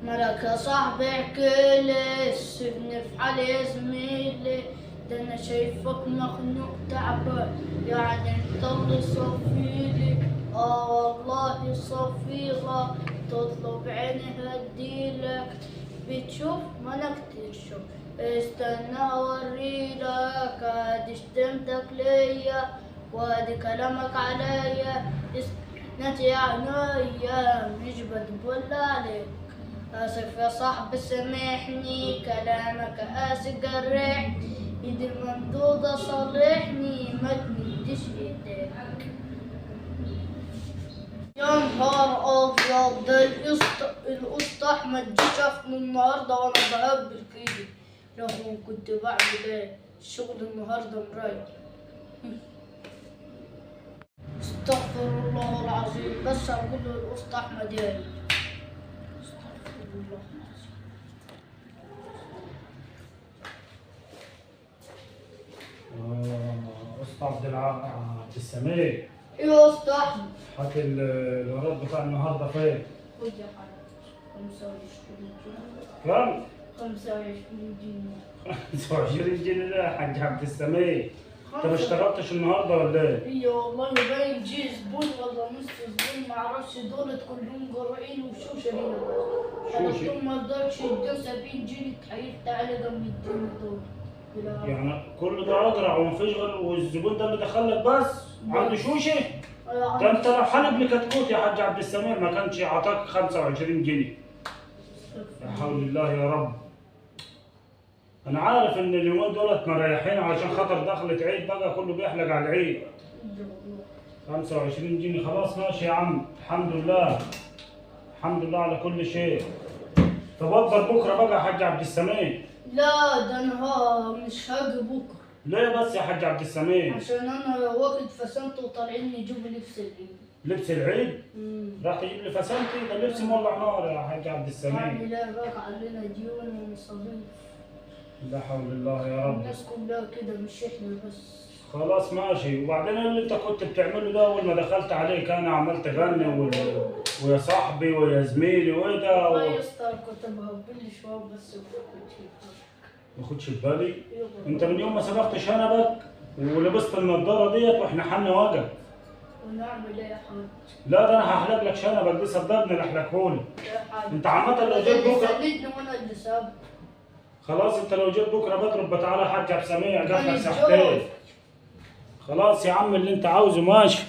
مالك يا صاحبي احكيلي، سيبني في حالي يا زميلي. ده انا شايفك مخنوق تعبان، يعني انت اللي صفيلي. والله صفيلة، تطلب عيني هديلك. بتشوف مالك تشوف، استنى اوريلك. ادي شتمتك ليا وادي كلامك عليا. نتي يا عينيا مش بتقول عليك. آسف يا صاحبي سامحني، كلامك قاسي جرحني. إيدي ممدودة صالحني، ما تمدش إيديك. يا نهار أبيض، ده القسط أحمد جه شافني النهاردة وأنا بهبل كده. يا أخي كنت بعمل إيه؟ الشغل النهاردة مرايق. استغفر الله العظيم، بس أقول له القسط أحمد إيه؟ استغفر الله العظيم. أسطى عبد السميع. ايوه يا اسطى احمد. هات الوراد بتاع النهارده فين؟ خد يا حاج 25 جنيه. كم؟ 25 جنيه. 25 جنيه ده يا حاج عبد السميع. انت ما اشتغلتش النهارده ولا ايه؟ ايوه والله باين جه زبون ولا نص زبون معرفش، دولت كلهم جرعين وشوشه هنا بس. شوشة؟ طلبتهم ما رضاش يدوا 70 جنيه، اتحايلت عليه قام يديني دول. يعني كل ده اجرع ومفيش غير والزبون ده اللي دخلك بس؟ عنده شوشه؟ ده انت لو حلب لي كتكوت يا حاج عبد السميع ما كانش عطاك 25 جنيه. لا حول الله يا رب. انا عارف ان اليومين دولت مريحين عشان خاطر دخلت عيد بقى كله بيحلق على العيد. 25 جنيه خلاص ماشي يا عم، الحمد لله. الحمد لله على كل شيء. تفضل بكره بقى يا حاج عبد السميع. لا ده انا مش هاجي بكره. ليه بس يا حاج عبد السميع؟ عشان انا واخد فسنت وطالعين يجيبوا لبس العيد. لبس العيد؟ راح تجيب لي فسنتي؟ ده اللبس مولع نار يا حاج عبد السميع. اعمل ايه بقى، علينا ديون ومصاريف. لا حول الله يا رب. الناس كلها كده مش احنا بس. خلاص ماشي. وبعدين اللي انت كنت بتعمله ده اول ما دخلت عليك انا عمال تغني ويا صاحبي ويا زميلي وايه ده والله يا اسطى كنت بهبل شويه بس ما خدش في بالي. انت من يوم ما سبقت شنبك ولبست النضاره ديت واحنا حنا وجع. ونعمل ايه يا حاج؟ لا ده انا هحلق لك شنبك دي، صدقني اللي احلقهولك. يا حاج انت عامه لو جيت اللي بكره سندني وانا اللي سابق. خلاص، انت لو جيت بكره بضرب بتعالى حاج عبد السميع كان جاب لك الجو. ساعتين. خلاص يا عم اللي انت عاوزه ماشي.